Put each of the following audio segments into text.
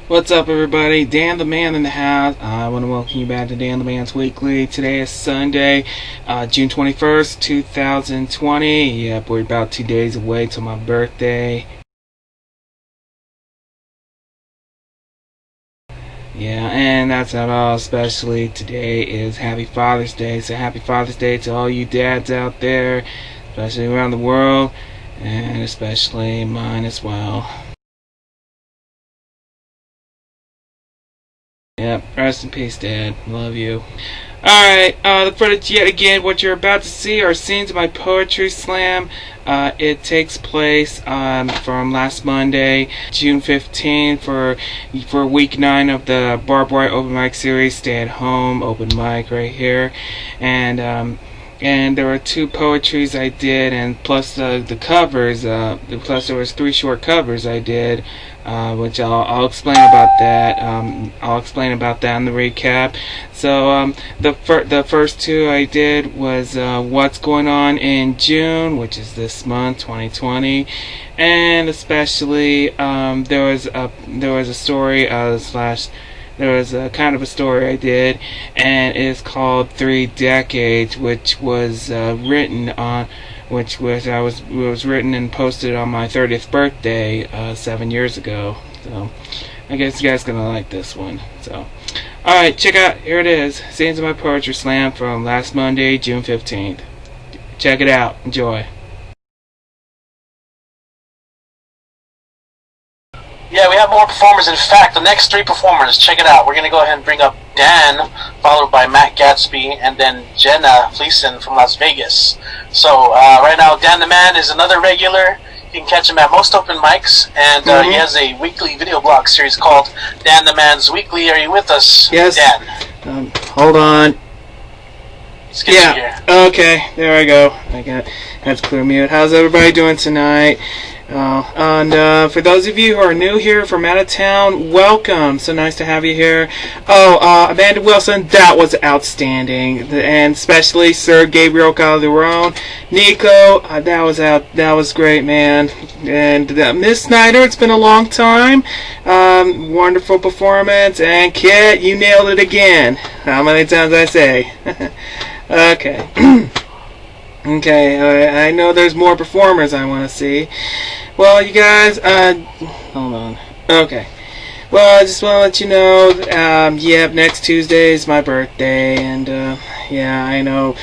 What's up, everybody? Dan the Man in the house. I want to welcome you back to Dan the Man's Weekly. Today is Sunday, June 21st, 2020. Yep, we're about 2 days away till my birthday. Yeah, and that's not all. Especially today is Happy Father's Day. So Happy Father's Day to all you dads out there, especially around the world, and especially mine as well. Yep, rest in peace, Dad. Love you. Alright, the footage yet again, what you're about to see are scenes of my poetry slam. It takes place from last Monday, June 15th, for week 9 of the Barbed-Wire Open Mic Series, Stay at Home Open Mic right here. And there were 2 poetries I did, and plus the covers, plus there was 3 short covers I did, which I'll explain about that. I'll explain about that in the recap. So the first 2 I did was What's Going On in June, which is this month, 2020, and especially there was a story there was a kind of a story I did, and it's called 3 Decades, which was written and posted on my 30th birthday 7 years ago. So I guess you guys gonna like this one. So alright, check out, here it is, scenes of my poetry slam from last Monday, June 15th. Check it out, enjoy. Yeah, we have more performers. In fact, the next 3 performers, check it out. We're going to go ahead and bring up Dan, followed by Matt Gatsby, and then Jenna Fleeson from Las Vegas. So, right now, Dan the Man is another regular. You can catch him at most open mics, and he has a weekly video blog series called Dan the Man's Weekly. Are you with us, yes. Dan? Hold on. Let's get you here. Okay, there I go. That's clear mute. How's everybody doing tonight? And for those of you who are new here from out of town, welcome. So nice to have you here. Amanda Wilson, that was outstanding, and especially Sir Gabriel Calderon, Nico, that was great, man. And Miss Snyder, it's been a long time. Wonderful performance, and Kit, you nailed it again. How many times I say? Okay. Okay, I know there's more performers I want to see. Well, you guys, hold on. Okay. Well, I just want to let you know, yep, next Tuesday is my birthday, and, yeah, I know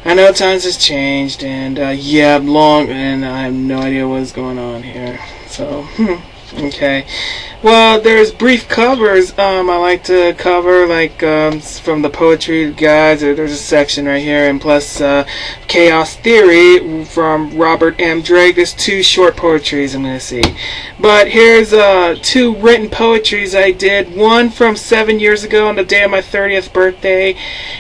times has changed, and, yeah, and I have no idea what's going on here, so, okay. Well, there's brief covers I like to cover, like from the poetry guys. There's a section right here, and plus Chaos Theory from Robert M. Drake. There's 2 short poetries I'm going to see. But here's 2 written poetries I did. One from 7 years ago on the day of my 30th birthday,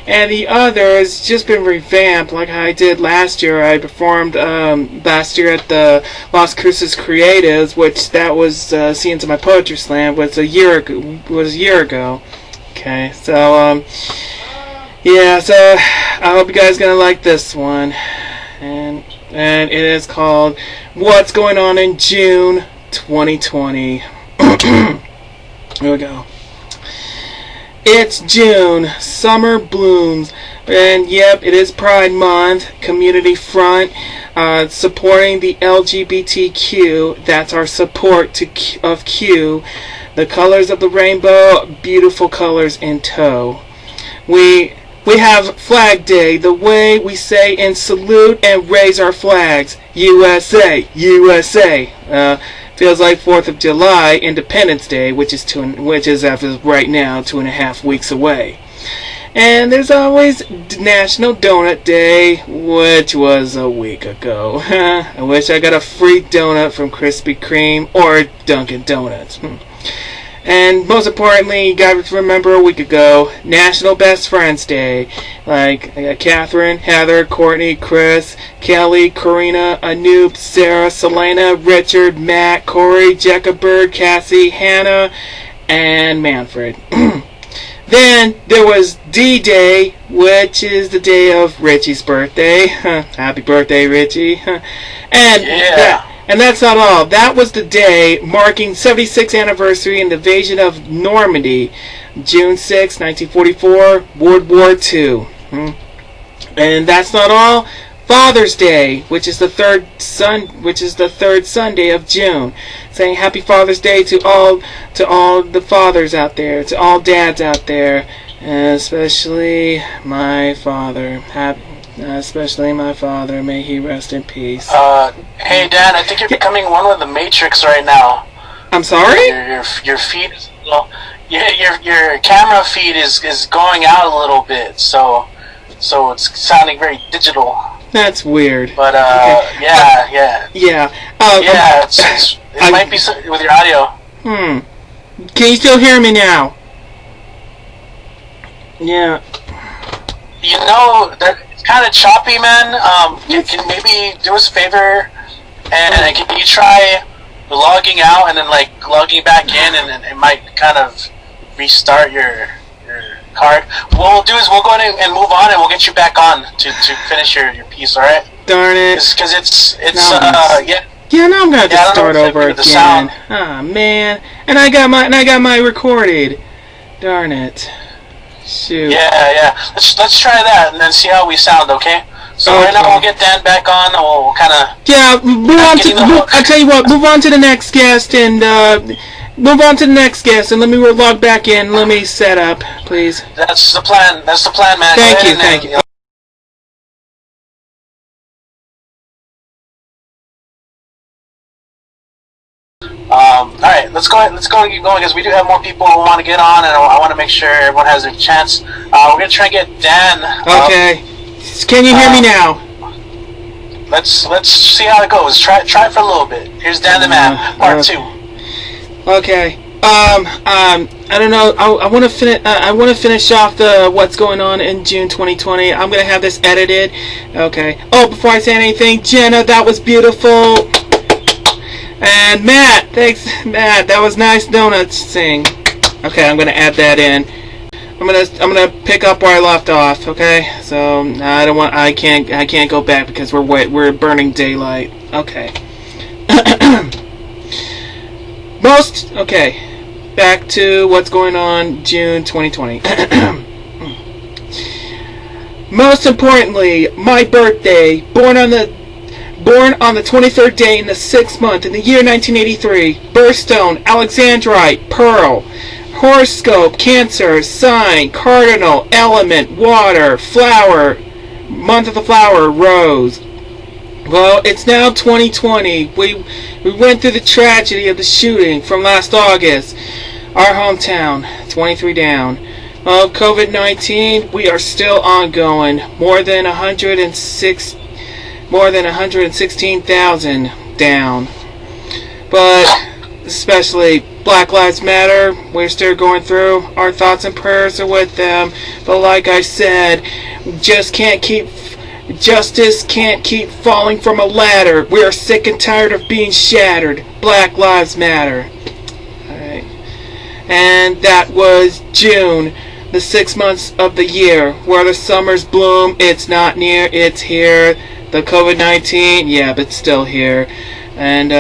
and the other has just been revamped like I did last year. I performed last year at the Las Cruces Creatives, which that was scenes of my poetry slam was a year ago. Okay, so yeah, so I hope you guys gonna like this one, and it is called What's Going On in June 2020. Here we go. It's June, summer blooms, and yep, it is Pride Month, Community Front, supporting the LGBTQ. That's our support of Q. The colors of the rainbow, beautiful colors in tow. We have Flag Day, the way we say and salute and raise our flags. USA, USA. Feels like 4th of July, Independence Day, which is as of right now 2.5 weeks away. And there's always National Donut Day, which was a week ago. I wish I got a free donut from Krispy Kreme or Dunkin' Donuts. And most importantly, you gotta remember a week ago, National Best Friends Day. Like Catherine, Heather, Courtney, Chris, Kelly, Karina, Anoop, Sarah, Selena, Richard, Matt, Corey, Jecka Bird, Cassie, Hannah, and Manfred. Then there was D-Day, which is the day of Richie's birthday. Happy birthday, Richie. And yeah. And that's not all. That was the day marking 76th anniversary in the invasion of Normandy, June 6, 1944, World War II. And that's not all. Father's Day, which is the third Sunday of June, saying Happy Father's Day to all the fathers out there, to all dads out there, especially my father. Especially my father. May he rest in peace. Hey Dan, I think you're becoming one with the Matrix right now. I'm sorry? Your feed, your camera feed is going out a little bit, so it's sounding very digital. That's weird. But okay. yeah. It might be with your audio. Can you still hear me now? Yeah. You know, it's kind of choppy, man. Can maybe do us a favor, and can you try logging out and then like logging back in, and it might kind of restart your card. What we'll do is we'll go ahead and move on, and we'll get you back on to finish your piece. All right? Darn it! Because it's yeah. Yeah, now I'm gonna have to start over again. Ah, man! And I got my recorded. Darn it! Shoot. Yeah. Let's try that and then see how we sound. Okay. So right now we'll get Dan back on, and we'll kind of I tell you what, move on to the next guest and. Move on to the next guest, and let me log back in. Let me set up, please. That's the plan, man. Thank you. Alright, let's go and keep going, because we do have more people who want to get on, and I want to make sure everyone has a chance. We're going to try and get Dan. Okay. Can you hear me now? Let's see how it goes. Try it for a little bit. Here's Dan the Man, part 2. Okay. I don't know. I want to finish off the what's going on in June 2020. I'm gonna have this edited. Okay. Oh, before I say anything, Jenna, that was beautiful. And Matt, thanks, Matt. That was nice donuts sing. Okay, I'm gonna add that in. I'm gonna pick up where I left off. Okay. So I can't go back because we're burning daylight. Okay. Back to what's going on June 2020. Most importantly, my birthday, born on the 23rd day in the 6th month in the year 1983, birthstone, Alexandrite, pearl, horoscope, Cancer, sign, cardinal, element, water, flower, month of the flower, rose. Well, it's now 2020. We went through the tragedy of the shooting from last August. Our hometown, 23 down. Well, COVID-19, we are still ongoing. More than 116,000 down. But especially Black Lives Matter, we're still going through. Our thoughts and prayers are with them. But like I said, justice can't keep falling from a ladder. We are sick and tired of being shattered. Black Lives Matter. Alright. And that was June, the 6 months of the year, where the summers bloom. It's not near, it's here. The COVID-19, yeah, but still here. And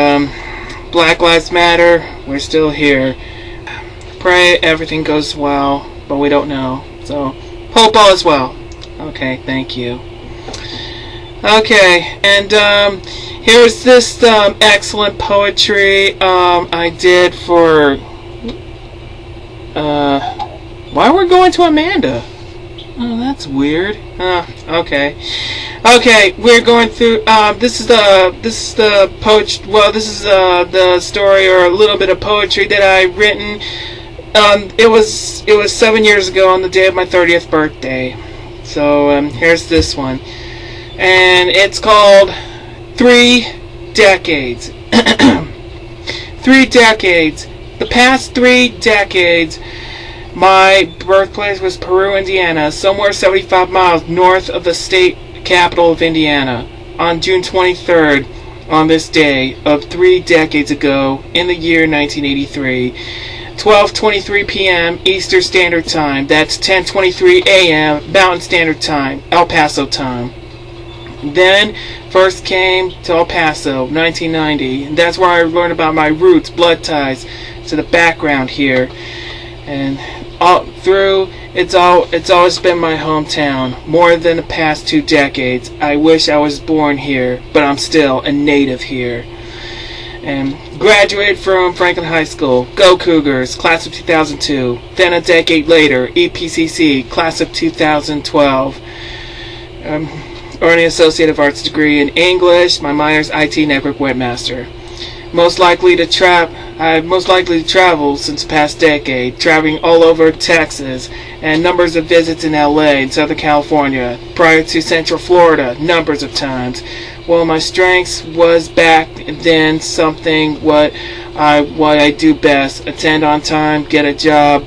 Black Lives Matter, we're still here. Pray everything goes well, but we don't know. So, hope all is well. Okay, thank you. Okay, and here's this excellent poetry I did for why we're going to Amanda. Oh, that's weird. Okay, we're going through this is the poetry. Well, this is the story, or a little bit of poetry that I written. It was 7 years ago on the day of my 30th birthday. So here's this one. And it's called 3 Decades. 3 decades. The past 3 decades, my birthplace was Peru, Indiana, somewhere 75 miles north of the state capital of Indiana. On June 23rd, on this day of 3 decades ago, in the year 1983, 12:23 p.m. Eastern Standard Time. That's 10:23 a.m. Mountain Standard Time, El Paso time. Then, first came to El Paso, 1990, and that's where I learned about my roots, blood ties to the background here. And it's always been my hometown, more than the past 2 decades. I wish I was born here, but I'm still a native here. And graduated from Franklin High School, Go Cougars, class of 2002. Then a decade later, EPCC, class of 2012. Earning Associate of Arts degree in English, my minor's IT Network Webmaster. I've most likely to travel since the past decade, traveling all over Texas, and numbers of visits in LA and Southern California. Prior to Central Florida, numbers of times. Well, my strengths was back then something what I do best: attend on time, get a job,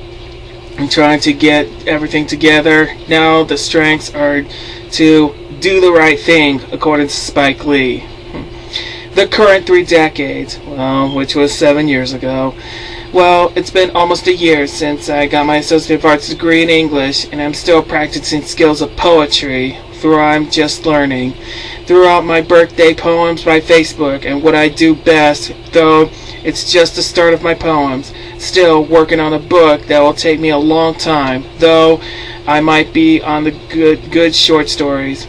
and trying to get everything together. Now the strengths are to do the right thing, according to Spike Lee. The current 3 decades, well, which was 7 years ago. Well, it's been almost a year since I got my Associate of Arts degree in English, and I'm still practicing skills of poetry, through I'm just learning. Throughout my birthday poems by Facebook, and what I do best, though it's just the start of my poems. Still working on a book that will take me a long time, though I might be on the good short stories.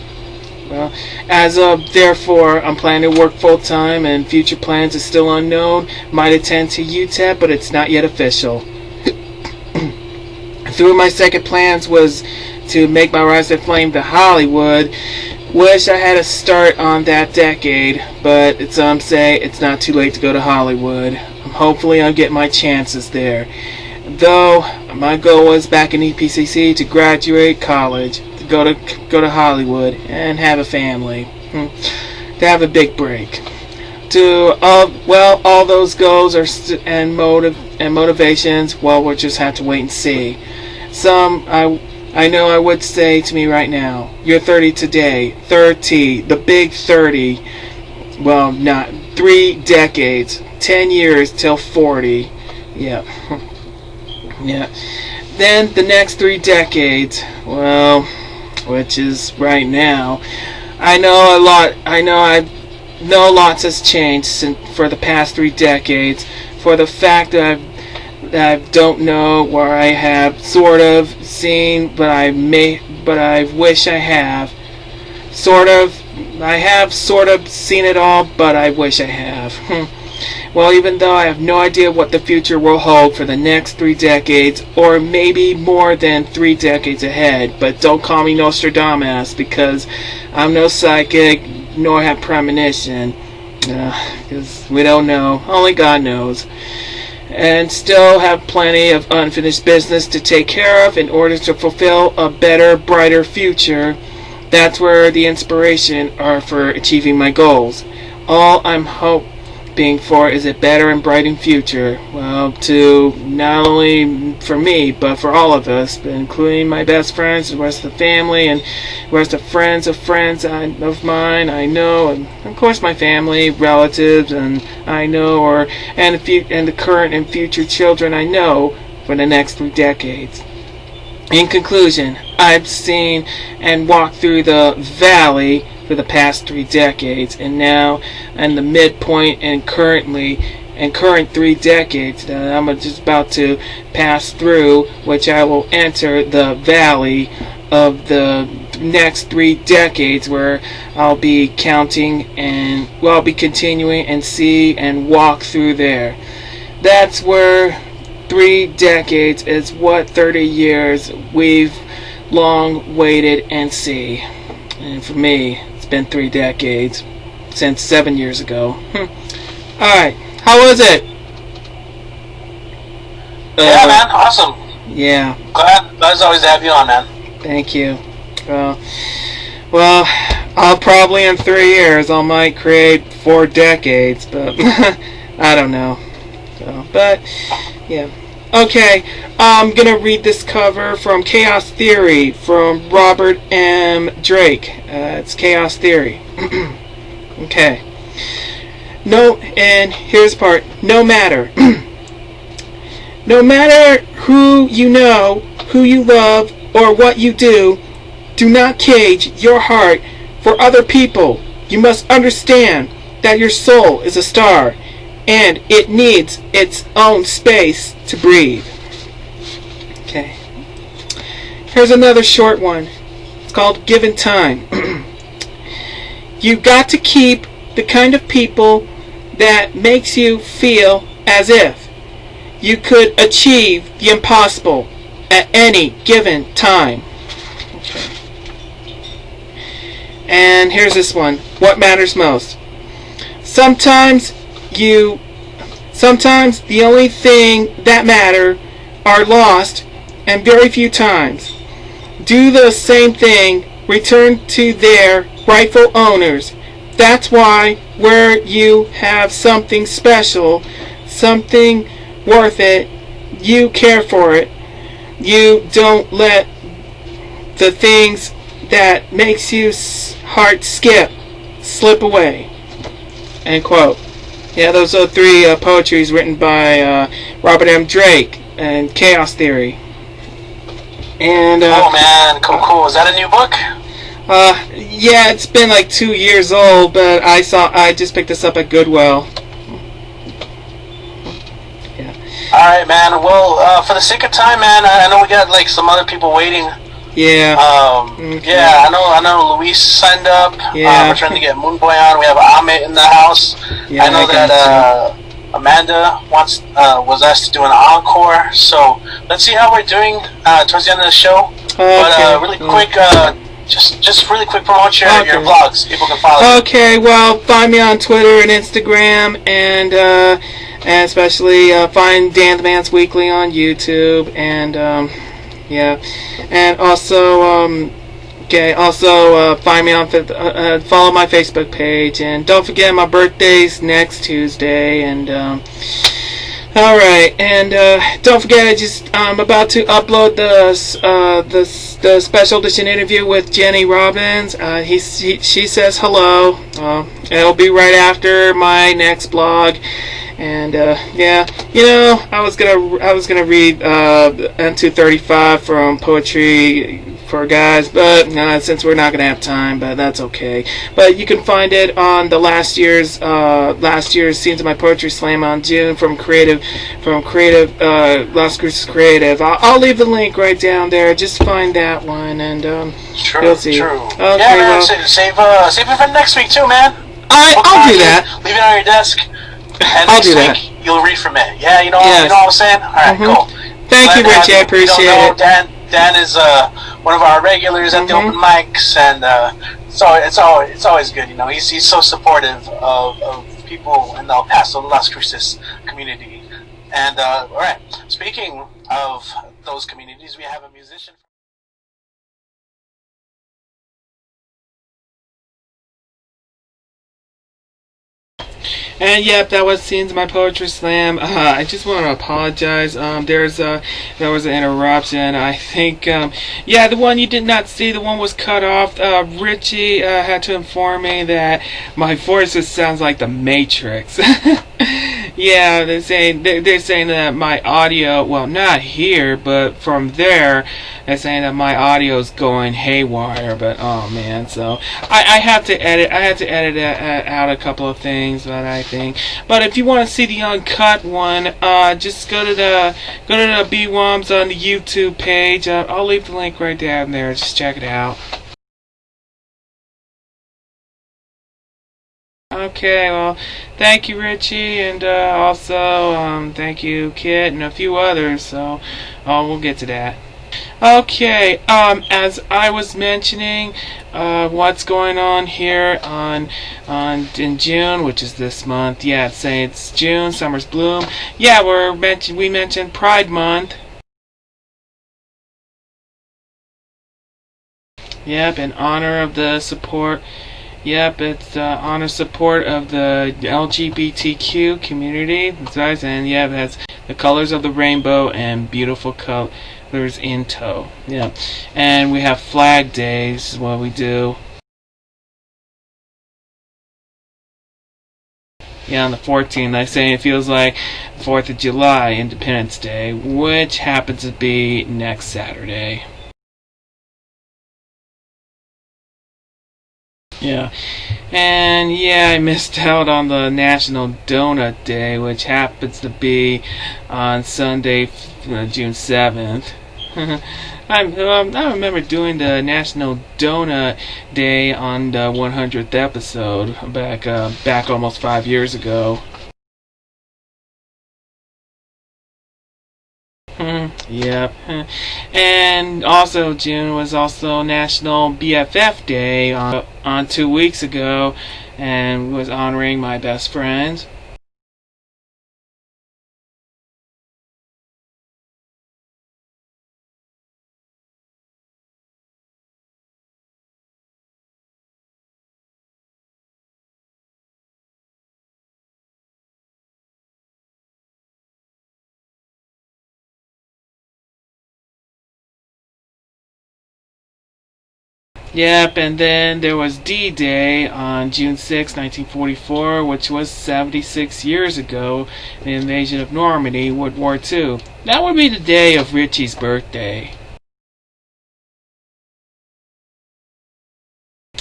Well, as of therefore, I'm planning to work full-time, and future plans is still unknown. Might attend to UTEP, but it's not yet official. Through my second plans was to make my rise to flame to Hollywood. Wish I had a start on that decade, but some say it's not too late to go to Hollywood. Hopefully I'll get my chances there. Though my goal was back in EPCC to graduate college, to go to Hollywood and have a family, to have a big break. All those goals and motivations, well, we'll just have to wait and see. Some I know I would say to me right now, you're 30 today, 30, the big 30. Well, not 3 decades, 10 years till 40. Yeah. Yeah. Then the next 3 decades, well, which is right now. I know lots has changed for the past 3 decades. For the fact that I don't know where I have sort of seen, but I wish I have. I have sort of seen it all, but I wish I have. Well, even though I have no idea what the future will hold for the next 3 decades, or maybe more than 3 decades ahead, but don't call me Nostradamus, because I'm no psychic, nor have premonition, because we don't know, only God knows. And still have plenty of unfinished business to take care of in order to fulfill a better, brighter future. That's where the inspiration are for achieving my goals. All I'm hoping for is a better and brighter future. Well, to not only for me, but for all of us, including my best friends, the rest of the family, and the rest of friends of mine I know, and of course my family, relatives, and I know, and the current and future children I know for the next 3 decades. In conclusion, I've seen and walked through the valley for the past 3 decades, and now and the midpoint and current 3 decades that I'm just about to pass through, which I will enter the valley of the next 3 decades, where I'll be counting and I'll be continuing and see and walk through there. That's where 3 decades is what 30 years we've long waited and see. And for me, it's been 3 decades since 7 years ago. Alright, how was it? Yeah, man, awesome. Yeah. Glad as always to have you on, man. Thank you. Well, I'll probably in 3 years I might create 4 decades, but I don't know. But yeah. Okay, I'm gonna read this cover from Chaos Theory from Robert M. Drake. It's Chaos Theory. Okay. No, and here's part. No matter. No matter who you know, who you love, or what you do not cage your heart for other people. You must understand that your soul is a star, and it needs its own space to breathe. Okay. Here's another short one. It's called Given Time. You've got to keep the kind of people that makes you feel as if you could achieve the impossible at any given time. Okay. And here's this one. What matters most? Sometimes the only thing that matter are lost, and very few times do the same thing return to their rightful owners. That's why where you have something special, something worth it, you care for it. You don't let the things that makes you heart skip slip away. End quote. Yeah, those are three poetries written by Robert M. Drake and Chaos Theory. And oh man, cool. Is that a new book? Yeah, it's been like 2 years old, but I just picked this up at Goodwill. Yeah. All right, man. Well, for the sake of time, man, I know we got like some other people waiting. Yeah. Okay. Yeah, I know. Luis signed up. Yeah. We're trying to get Moonboy on. We have Amit in the house. Yeah, I know that Amanda was asked to do an encore. So let's see how we're doing towards the end of the show. But really quick, just really quick, promote your vlogs. People can follow you. Okay. Well, find me on Twitter and Instagram, and especially find Dan the Man's Weekly on YouTube, and yeah, and also find me on follow my Facebook page, and don't forget my birthday's next Tuesday, and alright, and don't forget I'm about to upload the special edition interview with Jenny Robbins. She says hello. It'll be right after my next blog. And yeah, I was gonna read N235 from Poetry for Guys, but since we're not gonna have time, but that's okay. But you can find it on the last year's Scenes of My Poetry Slam on June from Creative Las Cruces Creative. I'll leave the link right down there. Just find that one, and you'll see. True. Okay, yeah, man. well, save it for next week too, man. I'll do that. Leave it on your desk. And I'll next do week, that. You'll read from it. Yeah, you know what I'm saying? Alright, cool. Thank you, Richie. I appreciate it. Dan is one of our regulars at the open mics, and so it's always good, He's so supportive of people in the El Paso, Las Cruces community. And alright, speaking of those communities, we have a musician. And yep, that was Scenes of My Poetry Slam. I just want to apologize. There was an interruption. I think, the one you did not see, the one was cut off. Richie had to inform me that my voice just sounds like the Matrix. Yeah, they're saying that my audio, well, not here, but from there, they're saying that my audio is going haywire. But oh man, so I have to edit. I had to edit out a couple of things, but if you want to see the uncut one, just go to the BWOMS on the YouTube page. I'll leave the link right down there. Just check it out. Okay, well, thank you, Richie, and also thank you, Kit, and a few others. So we'll get to that. Okay, as I was mentioning, what's going on here in June, which is this month. Yeah, it's June, summer's bloom. Yeah, we mentioned Pride Month. Yep, in honor of the support. Yep, it's honor support of the LGBTQ community. That's right, and yeah, that's the colors of the rainbow and beautiful colors in tow. Yeah, and we have Flag Day. This is what we do. Yeah, on the 14th, I say it feels like 4th of July, Independence Day, which happens to be next Saturday. Yeah. And yeah, I missed out on the National Donut Day, which happens to be on Sunday, June 7th. I remember doing the National Donut Day on the 100th episode back almost 5 years ago. Yep. And also June was also National BFF Day on 2 weeks ago, and was honoring my best friends. Yep, and then there was D-Day on June 6, 1944, which was 76 years ago, the invasion of Normandy, World War II. That would be the day of Richie's birthday.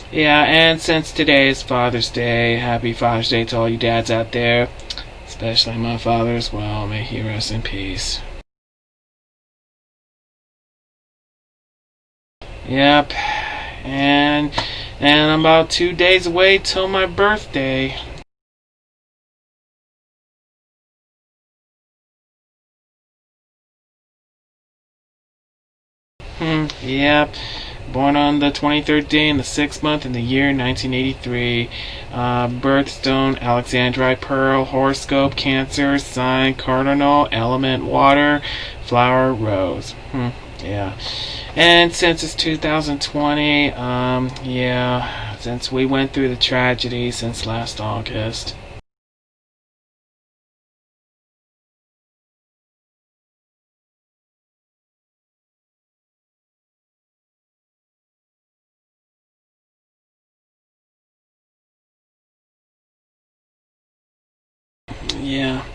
Yeah, and since today is Father's Day, happy Father's Day to all you dads out there, especially my father as well. May he rest in peace. Yep. And I'm about 2 days away till my birthday. Yep. Born on the 23rd day in the 6th month in the year 1983. Birthstone, Alexandrite Pearl. Horoscope, Cancer. Sign, Cardinal. Element, Water. Flower, Rose. Yeah. And since it's 2020, yeah, since we went through the tragedy since last August. Yeah.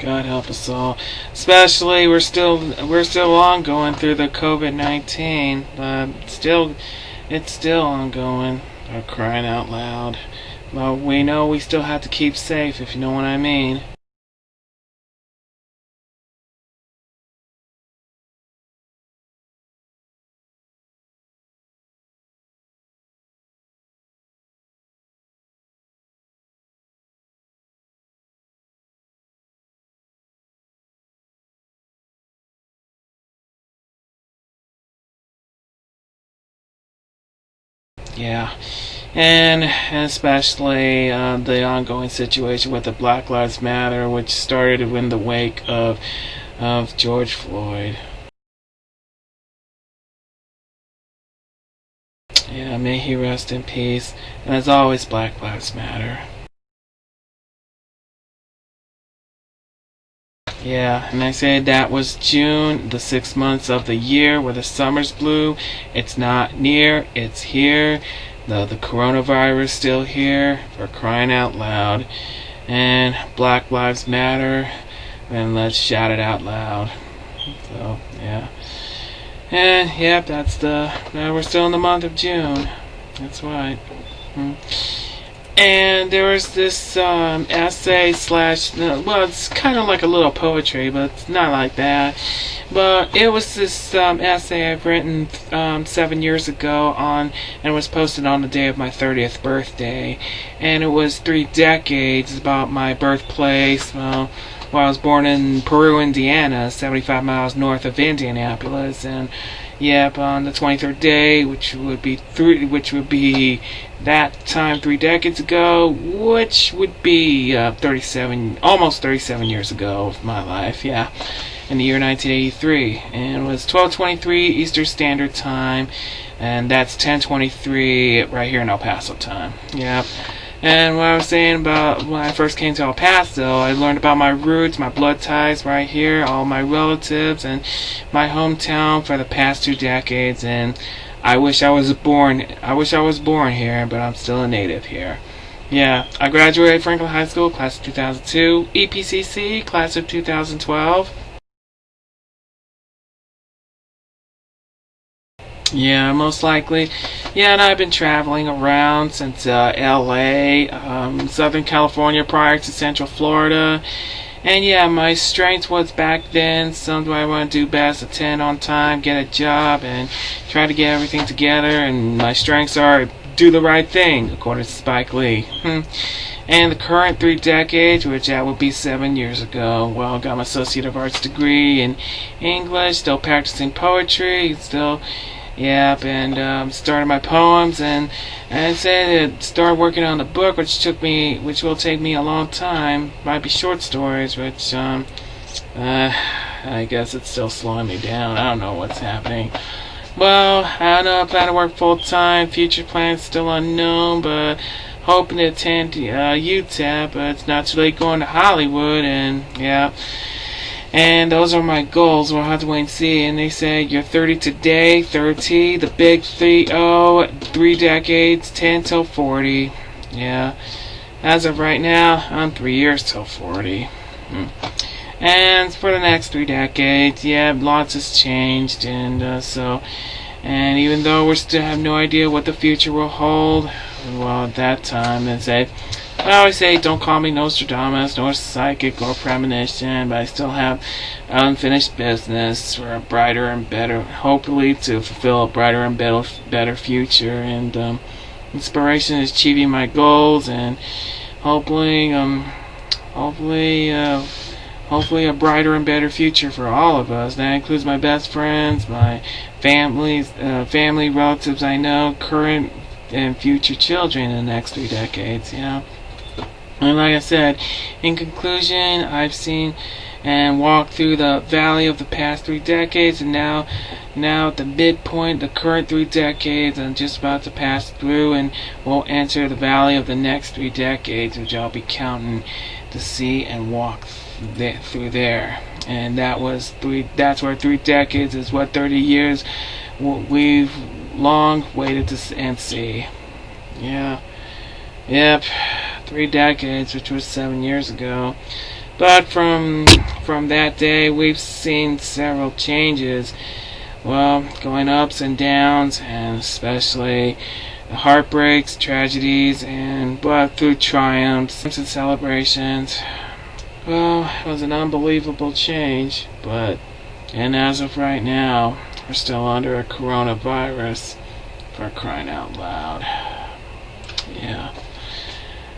God help us all. Especially we're still on going through the COVID-19. It's still ongoing. They're crying out loud. But we know we still have to keep safe, if you know what I mean. Yeah. And especially the ongoing situation with the Black Lives Matter, which started in the wake of George Floyd. Yeah, may he rest in peace. And as always, Black Lives Matter. Yeah, and I say that was June, the 6 months of the year where the summer's blue. It's not near, it's here. The coronavirus still here, for crying out loud. And Black Lives Matter, and let's shout it out loud. So, yeah. And, yep, we're still in the month of June. That's right. And there was this essay slash, well, it's kind of like a little poetry, but it's not like that. But it was this essay I've written 7 years ago and it was posted on the day of my 30th birthday. And it was 3 decades about my birthplace. Well, I was born in Peru, Indiana, 75 miles north of Indianapolis, and yep, on the 23rd day, which would be that time 3 decades ago, which would be almost 37 years ago of my life, yeah, in the year 1983, and it was 12:23 Eastern Standard Time, and that's 10:23 right here in El Paso time, yep. And what I was saying about when I first came to El Paso, I learned about my roots, my blood ties right here, all my relatives, and my hometown for the past 2 decades. And I wish I was born here, but I'm still a native here. Yeah, I graduated Franklin High School, class of 2002, EPCC, class of 2012. Yeah, most likely. Yeah, and I've been traveling around since LA, Southern California prior to Central Florida. And yeah, my strength was back then something I want to do best: attend on time, get a job, and try to get everything together. And my strengths are do the right thing, according to Spike Lee. And the current 3 decades, which that would be 7 years ago, well, got my Associate of Arts degree in English, still practicing poetry, still, yep, and started my poems, and I said started working on the book, which will take me a long time. Might be short stories, which I guess it's still slowing me down. I don't know what's happening. Well, I don't know. I plan to work full time. Future plans still unknown, but hoping to attend UTEP, but it's not too late going to Hollywood, and yeah. And those are my goals. We'll have to wait and see. And they say you're 30 today, 30, the big 3-0, 3 decades, 10 till 40. Yeah. As of right now, I'm 3 years till 40. And for the next 3 decades, yeah, lots has changed, and and even though we still have no idea what the future will hold, well, at that time, I always say, don't call me Nostradamus, nor psychic, or premonition, but I still have unfinished business for a brighter and better, hopefully to fulfill a brighter and better future, and inspiration is achieving my goals, and hopefully a brighter and better future for all of us. That includes my best friends, my family, relatives I know, current and future children in the next 3 decades, you know. And like I said, in conclusion, I've seen and walked through the valley of the past 3 decades, and now at the midpoint, the current 3 decades, I'm just about to pass through, and we'll enter the valley of the next 3 decades, which I'll be counting to see and walk through there. And that's where 3 decades is what 30 years we've long waited to and see. Yeah. Yep. 3 decades, which was 7 years ago. But from that day, we've seen several changes. Well, going ups and downs, and especially heartbreaks, tragedies, but through triumphs and celebrations. Well, it was an unbelievable change, and as of right now, we're still under a coronavirus, for crying out loud.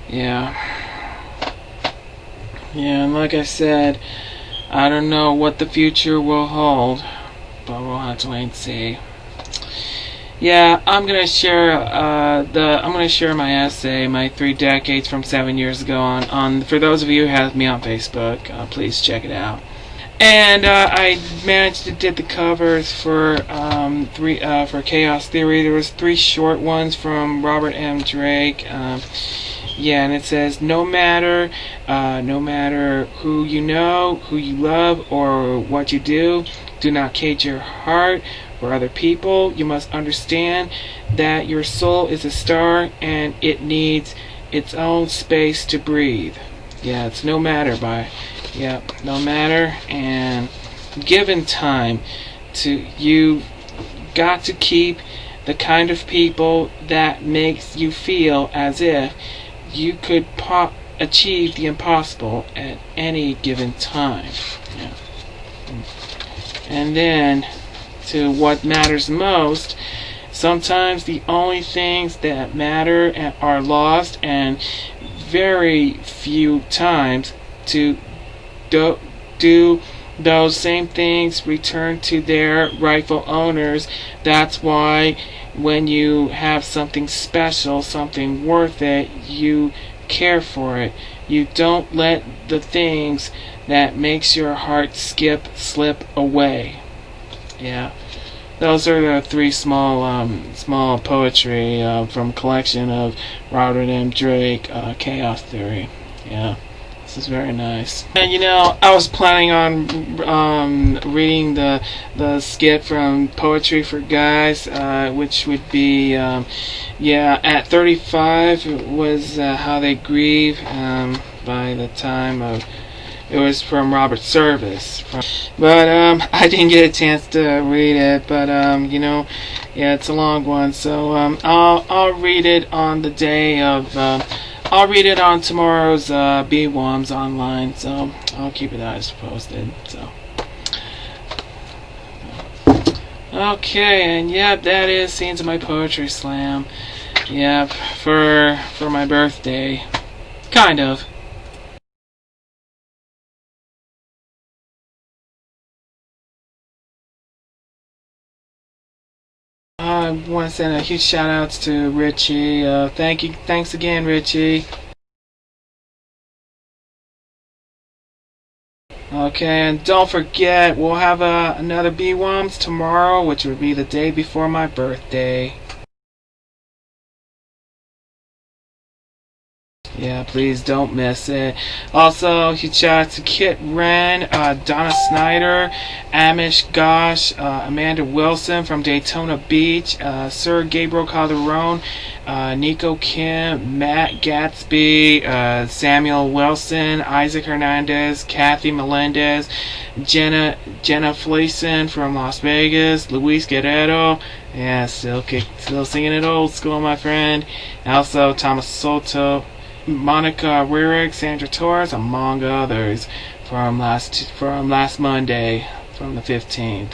Yeah, and like I said, I don't know what the future will hold, but we'll have to wait and see. Yeah, I'm gonna share my essay, my 3 decades from 7 years ago on for those of you who have me on Facebook, please check it out. And I managed to did the covers for for Chaos Theory. There was 3 short ones from Robert M. Drake. Yeah, and it says, no matter who you know, who you love, or what you do not cage your heart for other people. You must understand that your soul is a star and it needs its own space to breathe. Yeah, it's no matter, and given time you got to keep the kind of people that makes you feel as if you could achieve the impossible at any given time. Yeah. And then, to what matters most, sometimes the only things that matter are lost, and very few times to do those same things return to their rightful owners. That's why when you have something special, something worth it, you care for it. You don't let the things that makes your heart slip away. Yeah. Those are the 3 small poetry from a collection of Robert M. Drake, Chaos Theory. Yeah. This is very nice. And I was planning on reading the skit from Poetry for Guys, which would be at 35 was How They Grieve, by the time of It was from Robert Service. But I didn't get a chance to read it. But you know, yeah, it's a long one. So I'll read it on the day of. I'll read it on tomorrow's BWOMS online. So I'll keep it as posted. So. Okay, and yep, that is Scenes of My Poetry Slam. Yep, for my birthday. Kind of. I want to send a huge shout outs to Richie. Thanks again, Richie. Okay, and don't forget, we'll have another BWOMS tomorrow, which will be the day before my birthday. Yeah, please don't miss it. Also, huge shout out to Kit Wren, Donna Snyder, Amish Gosh, Amanda Wilson from Daytona Beach, Sir Gabriel Calderon, Nico Kim, Matt Gatsby, Samuel Wilson, Isaac Hernandez, Kathy Melendez, Jenna Fleeson from Las Vegas, Luis Guerrero. Yeah, still singing it old school, my friend. Also, Thomas Soto, Monica Rierick, Sandra Torres, among others, from last Monday, from the 15th.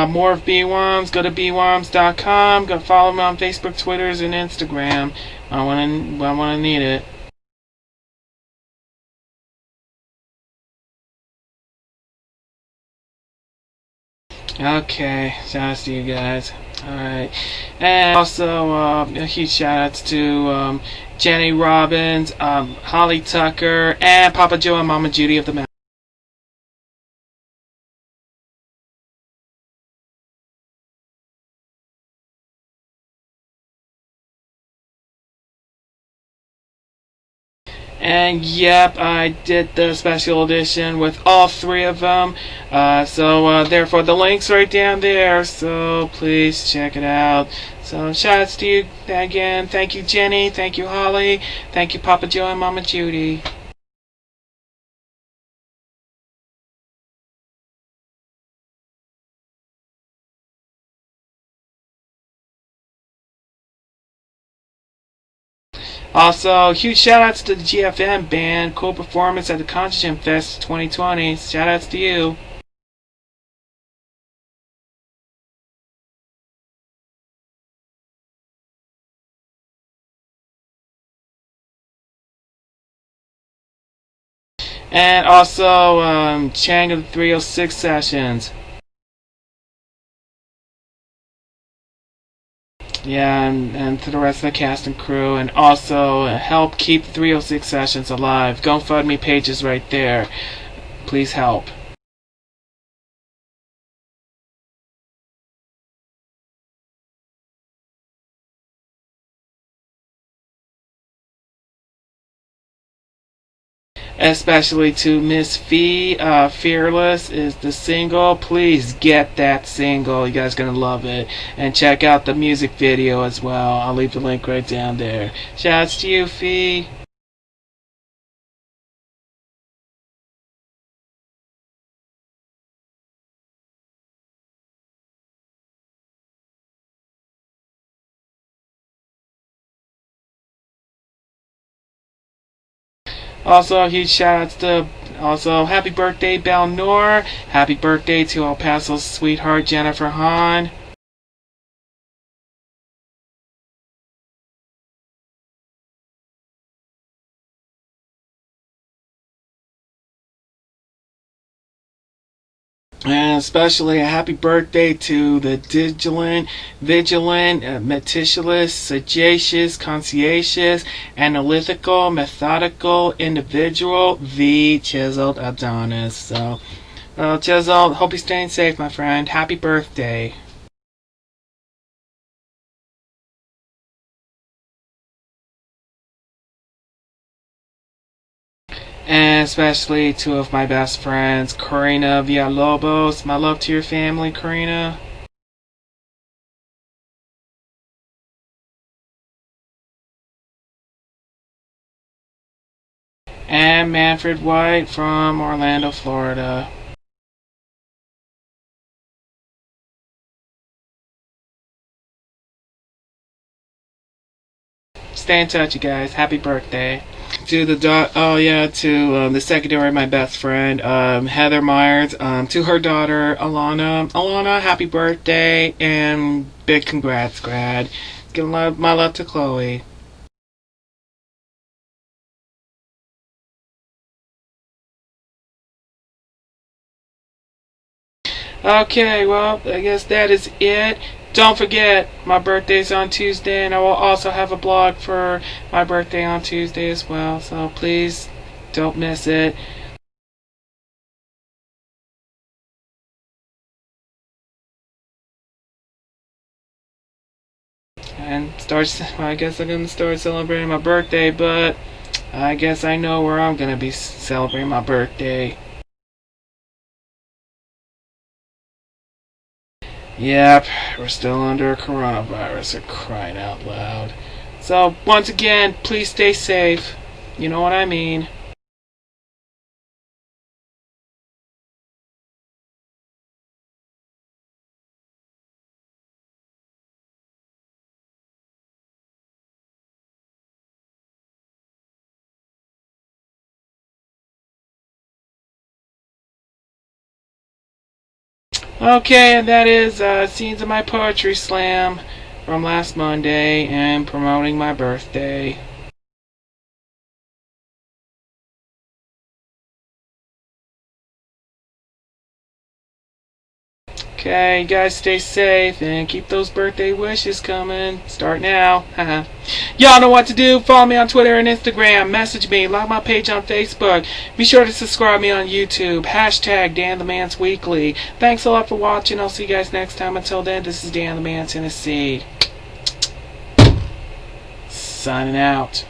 More of BWOMS, go to BWOMS.com, go follow me on Facebook, Twitters, and Instagram. I wanna need it. Okay, shout outs to you guys. Alright. And also, a huge shout outs to Jenny Robbins, Holly Tucker, and Papa Joe and Mama Judy of the Mountain. And yep, I did the special edition with all three of them. Therefore, the link's right down there. So please check it out. So shout-outs to you again. Thank you, Jenny. Thank you, Holly. Thank you, Papa Joe and Mama Judy. Also, huge shout-outs to the GFM band. Cool performance at the Contagion Fest 2020. Shout-outs to you. And also, Chang of the 306 Sessions. Yeah, and to the rest of the cast and crew, and also help keep 306 Sessions alive. GoFundMe page is right there. Please help. Especially to Miss Fee, Fearless is the single. Please get that single. You guys are gonna love it. And check out the music video as well. I'll leave the link right down there. Shouts to you, Fee. Also, a huge shout out to happy birthday, Belle Noor. Happy birthday to El Paso's sweetheart, Jennifer Hahn. And especially a happy birthday to the vigilant, meticulous, sagacious, conscientious, analytical, methodical individual, the chiseled Adonis. So, Chiseled, hope you're staying safe, my friend. Happy birthday. And especially two of my best friends, Karina Villalobos. My love to your family, Karina. And Manfred White from Orlando, Florida. Stay in touch, you guys. Happy birthday. To the the secondary, my best friend, Heather Myers. To her daughter, Alana. Alana, happy birthday and big congrats, grad. Give my love to Chloe. Okay, well, I guess that is it. Don't forget, my birthday's on Tuesday, and I will also have a blog for my birthday on Tuesday as well, so please don't miss it. And I guess I'm going to start celebrating my birthday, but I guess I know where I'm going to be celebrating my birthday. Yep, we're still under coronavirus, or crying out loud. So, once again, please stay safe. You know what I mean. Okay, and that is scenes of my poetry slam from last Monday and promoting my birthday. Okay, you guys stay safe and keep those birthday wishes coming. Start now. Y'all know what to do. Follow me on Twitter and Instagram. Message me. Like my page on Facebook. Be sure to subscribe me on YouTube. Hashtag Dan the Man's Weekly. Thanks a lot for watching. I'll see you guys next time. Until then, this is Dan the Man, Tennessee. Signing out.